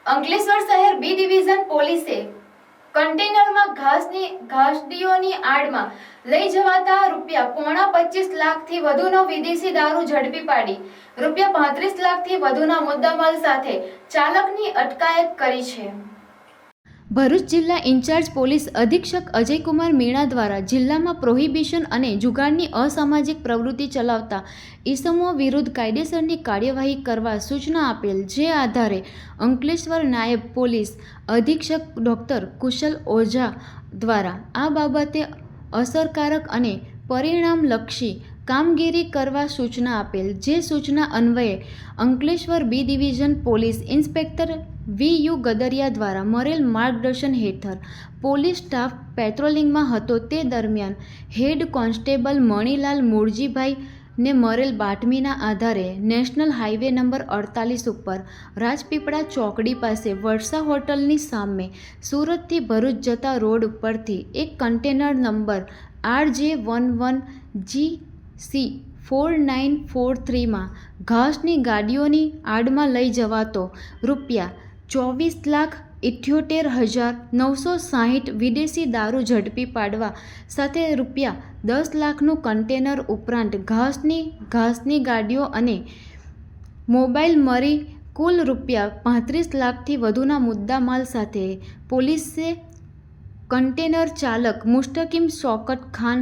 અંકલેશ્વર શહેર B division પોલીસે કન્ટેનરમાં ઘાસડીઓની આડમાં લઈ જવાતા ₹25 લાખથી વધુનો વિદેશી દારૂ ઝડપી પાડી ₹35 લાખથી વધુના મુદ્દામાલ સાથે ચાલકની અટકાયત કરી છે। ભરૂચ જિલ્લા ઇન્ચાર્જ પોલીસ અધિક્ષક અજયકુમાર મીણા દ્વારા જિલ્લામાં પ્રોહિબિશન અને જુગારની અસામાજિક પ્રવૃત્તિ ચલાવતા ઈસમો વિરુદ્ધ કાયદેસરની કાર્યવાહી કરવા સૂચના આપેલ, જે આધારે અંકલેશ્વર નાયબ પોલીસ અધિક્ષક ડોક્ટર કુશલ ઓઝા દ્વારા આ બાબતે અસરકારક અને પરિણામલક્ષી કામગીરી કરવા સૂચના આપેલ, જે સૂચના અન્વયે Ankleshwar B division police inspector VU Gadariya દ્વારા મળેલ માર્ગદર્શન હેઠળ પોલીસ સ્ટાફ પેટ્રોલિંગમાં હતો તે દરમિયાન હેડ કોન્સ્ટેબલ મણીલાલ મૂળજીભાઈ ને મળેલ બાતમીના આધારે નેશનલ હાઈવે નંબર 48 ઉપર રાજપીપળા ચોકડી પાસે વર્ષા હોટલની સામે સુરતથી ભરૂચ જતા રોડ ઉપરથી એક કન્ટેનર નંબર RJ11GC4943માં ઘાસની ગાડીઓની આડમાં લઈ જવાતો ₹2,78,960 વિદેશી દારૂ ઝડપી પાડવા સાથે ₹10 લાખનું કન્ટેનર ઉપરાંત ઘાસની ગાડીઓ અને મોબાઈલ મળી કુલ ₹35 લાખથી વધુના મુદ્દામાલ સાથે પોલીસે કન્ટેનર ચાલક મુસ્તકીમ શૌકત ખાન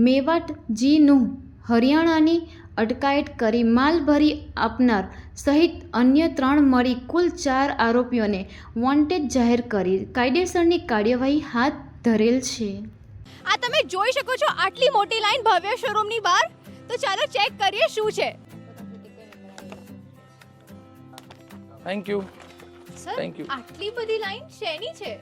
મેવાત જીનુહ હરિયાણાની અટકાયત કરી માલ ભરી આપનાર સહિત અન્ય 3 મળી કુલ 4 આરોપીઓને વોન્ટેડ જાહેર કરી કાયદેસરની કાર્યવાહી હાથ ધરેલ છે। આ તમે જોઈ શકો છો આટલી મોટી લાઈન ભવ્ય શોરૂમની બહાર, તો ચાલો ચેક કરીએ શું છે। થેન્ક યુ સર, આટલી બધી લાઈન શેની છે?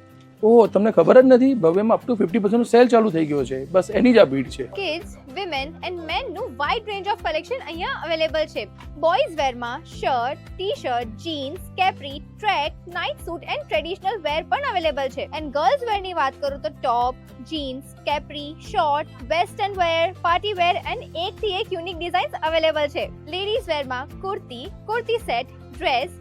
ઓહો, તમને ખબર જ નથી? ભવ્યમાં અપ ટુ 50% સેલ ચાલુ થઈ ગયો છે, બસ એની જ આ ભીડ છે। કિડ્સ, વિમેન એન્ડ મેન નું વાઇડ રેન્જ ઓફ કલેક્શન અહીંયા અવેલેબલ છે। બોયઝ વેરમાં shirt, T-shirt, jeans, capri, track, night suit and traditional wear પણ અવેલેબલ છે। એન્ડ ગર્લ્સ વેરની વાત કરું તો top, jeans, capri, short, western wear, party wear and એકથી એક યુનિક ડિઝાઇન્સ અવેલેબલ છે। લેડીઝ વેરમાં kurti, kurti set, dress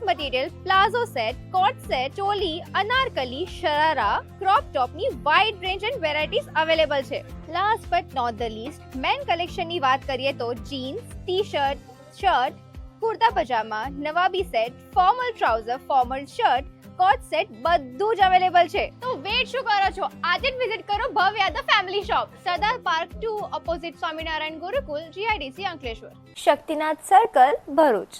material, palazzo set, coat set, choli, anarkali, sharara, crop ટોપની wide range and varieties available છે। Last but not the least, men કલેક્શનની વાત કરીએ તો jeans, T-shirt, shirt, kurta pajama, nawabi set, formal trouser, formal shirt, coat set બધું જ અવેલેબલ છે। તો વેટ શું કરો છો? આજે જ વિઝિટ કરો ભવ્ય the family shop, Sardar park 2 opposite Swaminarayan Gurukul, GIDC Ankleshwar, Shaktinath circle, Bharuch.